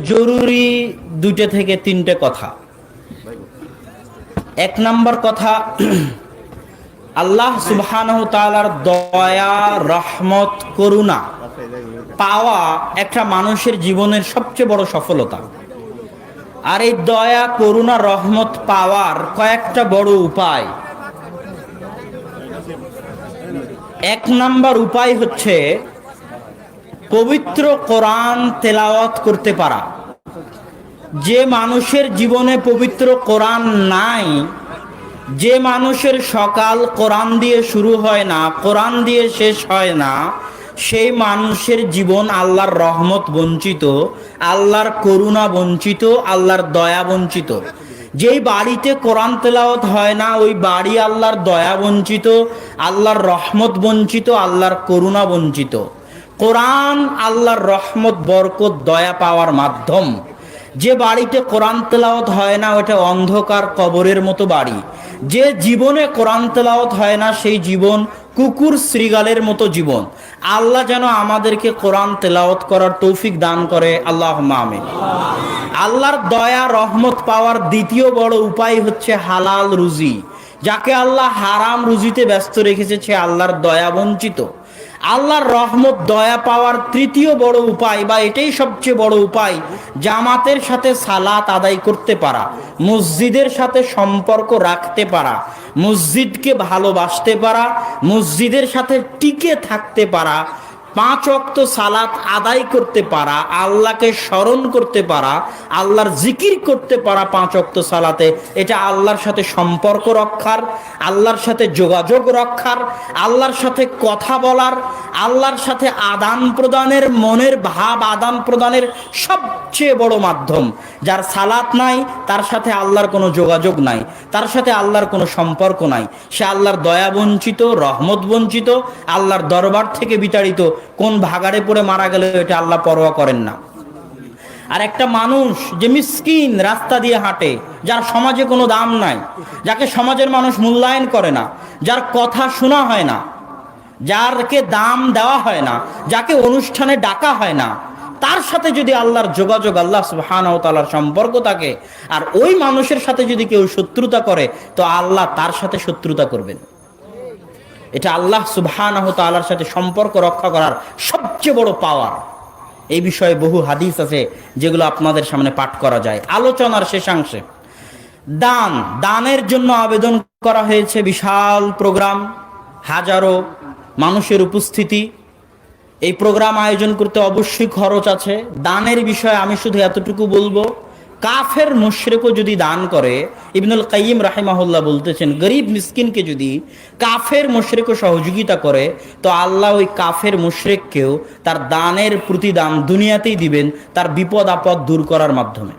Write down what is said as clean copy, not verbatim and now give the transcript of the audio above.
জরুরি দুইটা থেকে তিনটে কথা। এক নম্বর কথা, আল্লাহ সুবহানাহু তাআলার দয়া, রহমত, করুণা পাওয়া একটা মানুষের জীবনের সবচেয়ে বড় সফলতা। আর এই দয়া, করুণা, রহমত পাওয়ার কয়েকটা বড় উপায়। এক নাম্বার উপায় হচ্ছে পবিত্র কোরআন তেলাওয়াত করতে পারা। যে মানুষের জীবনে পবিত্র কোরআন নাই, যে মানুষের সকাল কোরআন দিয়ে শুরু হয় না, কোরআন দিয়ে শেষ হয় না, সেই মানুষের জীবন আল্লাহর রহমত বঞ্চিত, আল্লাহর করুণা বঞ্চিত, আল্লাহর দয়া বঞ্চিত। যেই বাড়িতে কোরআন তেলাওয়াত হয় না, ওই বাড়ি আল্লাহর দয়া বঞ্চিত, আল্লাহর রহমত বঞ্চিত, আল্লাহর করুণা বঞ্চিত। কোরআন আল্লাহর রহমত, বরকত, দয়া পাওয়ার মাধ্যম। যে বাড়িতে কোরআন তেলাওয়াত হয় না, ওটা অন্ধকার কবরের মতো বাড়ি। যে জীবনে কোরআন তেলাওয়াত হয় না, সেই জীবন কুকুর শ্রীগালের মতো জীবন। আল্লাহ যেন আমাদেরকে কোরআন তেলাওয়াত করার তৌফিক দান করে, আল্লাহুম্মা আমিন। আল্লাহর দয়া, রহমত পাওয়ার দ্বিতীয় বড় উপায় হচ্ছে হালাল রুজি। যাকে আল্লাহ হারাম রুজিতে ব্যস্ত রেখেছে, সে আল্লাহর দয়া বঞ্চিত। আল্লাহর রহমত, দয়া পাওয়ার তৃতীয় বড় উপায়, বা এটাই সবচেয়ে বড় উপায়, জামাতের সাথে সালাত আদায় করতে পারা, মসজিদের সাথে সম্পর্ক রাখতে পারা, মসজিদকে ভালোবাসতে পারা, মসজিদের সাথে টিকে থাকতে পারা, 5 ওয়াক্ত সালাত আদায় করতে পারা, আল্লাহকে স্মরণ করতে পারা, আল্লাহর জিকির করতে পারা 5 ওয়াক্ত সালাতে। এটা আল্লাহর সাথে সম্পর্ক রক্ষার, আল্লাহর সাথে যোগাযোগ রক্ষার, আল্লাহর সাথে কথা বলার, আল্লাহর সাথে আদান প্রদানের, মনের ভাব আদান প্রদানের সবচেয়ে বড় মাধ্যম। যার সালাত নাই, তার সাথে আল্লাহর কোনো যোগাযোগ নাই, তার সাথে আল্লাহর কোনো সম্পর্ক নাই। সে আল্লাহর দয়া বঞ্চিত, রহমত বঞ্চিত, আল্লাহর দরবার থেকে বিতাড়িত। কোন ভাগাড়ে পড়ে মারা গেল এটা আল্লাহ পরোয়া করেন না। আর একটা মানুষ যে মিসকিন, রাস্তা দিয়ে হাঁটে, যার সমাজে কোনো দাম নাই, যাকে সমাজের মানুষ মূল্যায়ন করে না, যার কথা শোনা হয় না, যারকে দাম দেওয়া হয় না, যাকে অনুষ্ঠানে ডাকা হয় না, তার সাথে যদি আল্লাহর যোগাযোগ, আল্লাহ সুবহানাহু ওয়া তাআলার সম্পর্ক থাকে, আর ওই মানুষের সাথে যদি কেউ শত্রুতা করে, তো আল্লাহ তার সাথে শত্রুতা করবেন। এটা আল্লাহ সুবহানাহু ওয়া তাআলার সাথে সম্পর্ক রক্ষা করার সবচেয়ে বড় পাওয়ার। এই বিষয়ে বহু হাদিস আছে যেগুলো আপনাদের সামনে পাঠ করা যায়। আলোচনার শেষাংশে দানের জন্য আবেদন করা হয়েছে, বিশাল প্রোগ্রাম, হাজারো মানুষের উপস্থিতি। এই প্রোগ্রাম আয়োজন করতে অবশ্যই খরচ আছে। দানের বিষয়ে আমি শুধু এতটুকু বলবো, কাফের মুশরিকও যদি দান করে, ইবনুল কাইয়িম রাহিমাহুল্লাহ বলতেছেন, গরিব মিসকিনকে যদি কাফের মুশরিকও সহযোগিতা করে, তো আল্লাহ ওই কাফের মুশরিককেও তার দানের প্রতিদান দুনিয়াতেই দিবেন, তার বিপদ আপদ দূর করার মাধ্যমে।